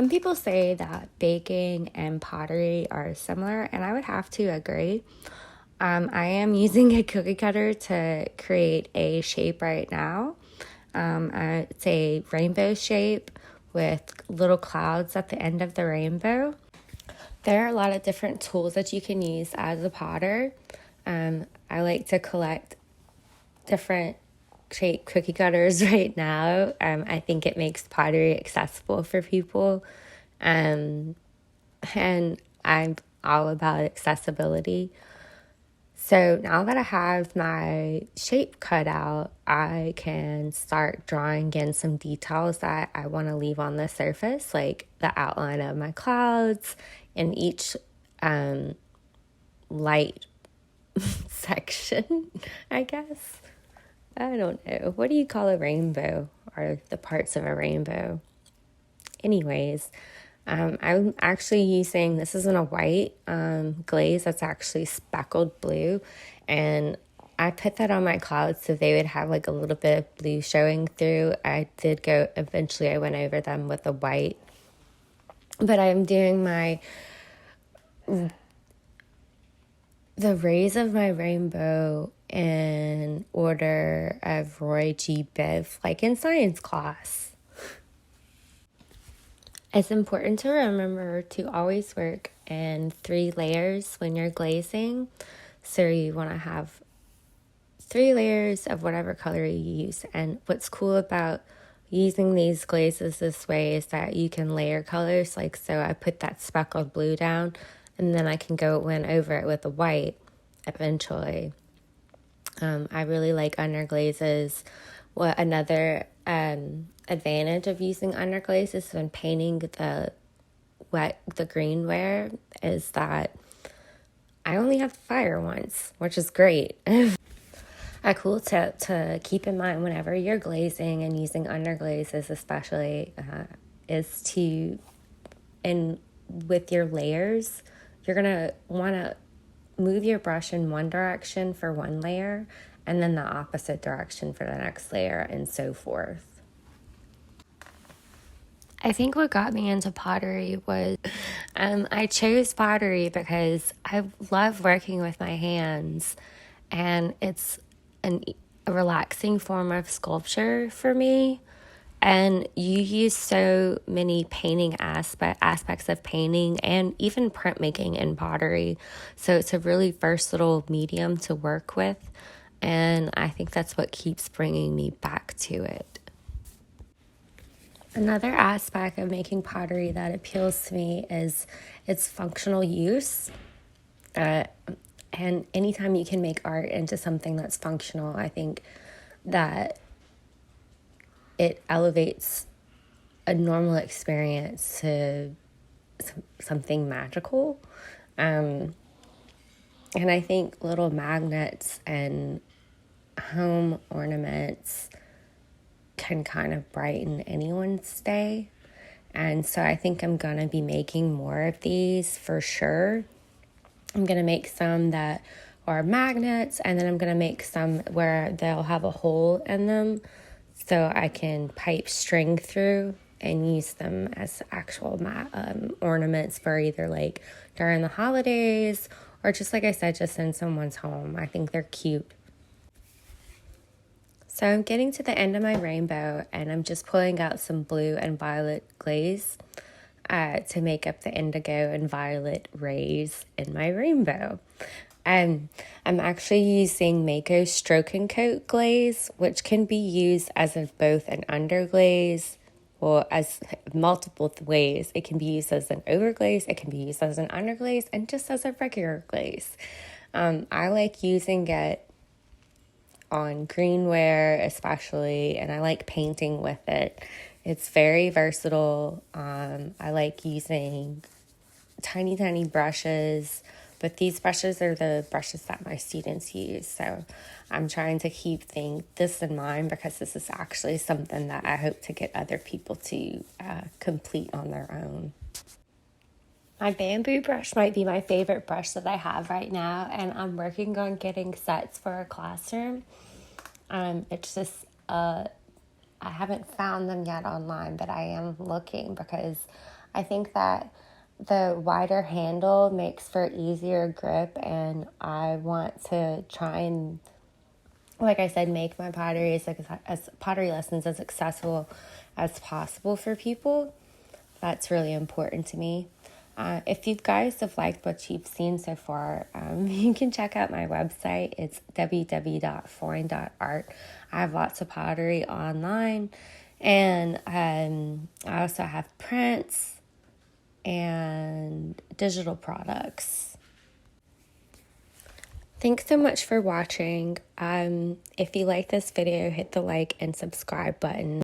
Some people say that baking and pottery are similar, and I would have to agree. I am using a cookie cutter to create a shape right now. It's a rainbow shape with little clouds at the end of the rainbow. There are a lot of different tools that you can use as a potter. I like to collect different shape cookie cutters right now. I think it makes pottery accessible for people. And I'm all about accessibility. So now that I have my shape cut out, I can start drawing in some details that I want to leave on the surface, like the outline of my clouds in each light section, I guess. I don't know. What do you call a rainbow, or the parts of a rainbow? Anyways, I'm actually using, this isn't a white glaze, that's actually speckled blue. And I put that on my clouds so they would have like a little bit of blue showing through. Eventually I went over them with a white. But I'm doing the rays of my rainbow in order of Roy G. Biv, like in science class. It's important to remember to always work in 3 layers when you're glazing. So you want to have 3 layers of whatever color you use. And what's cool about using these glazes this way is that you can layer colors. Like, so I put that speckled blue down, and then I can go in over it with the white eventually. I really like underglazes. Another advantage of using underglazes when painting the greenware is that I only have to fire once, which is great. A cool tip to keep in mind whenever you're glazing and using underglazes especially is to, and with your layers, you're going to want to move your brush in one direction for one layer and then the opposite direction for the next layer, and so forth. I think what got me into pottery was I chose pottery because I love working with my hands, and it's a relaxing form of sculpture for me. And you use so many painting aspects of painting and even printmaking in pottery. So it's a really versatile medium to work with. And I think that's what keeps bringing me back to it. Another aspect of making pottery that appeals to me is its functional use. And anytime you can make art into something that's functional, I think that it elevates a normal experience to something magical. And I think little magnets and home ornaments can kind of brighten anyone's day. And so I think I'm going to be making more of these for sure. I'm going to make some that are magnets, and then I'm going to make some where they'll have a hole in them so I can pipe string through and use them as actual ornaments for either like during the holidays or just like I said, just in someone's home. I think they're cute. So I'm getting to the end of my rainbow, and I'm just pulling out some blue and violet glaze to make up the indigo and violet rays in my rainbow. I'm actually using Mako Stroke and Coat glaze, which can be used as both an underglaze, or as multiple ways. It can be used as an overglaze, it can be used as an underglaze, and just as a regular glaze. I like using it on greenware especially, and I like painting with it. It's very versatile. I like using tiny brushes, but these brushes are the brushes that my students use. So I'm trying to keep this in mind because this is actually something that I hope to get other people to complete on their own. My bamboo brush might be my favorite brush that I have right now, and I'm working on getting sets for a classroom. It's just, I haven't found them yet online, but I am looking because I think that the wider handle makes for easier grip, and I want to try and, like I said, make my pottery as pottery lessons as accessible as possible for people. That's really important to me. If you guys have liked what you've seen so far, you can check out my website. It's www.foine.art. I have lots of pottery online, and I also have prints and digital products. Thanks so much for watching. If you like this video, hit the like and subscribe button.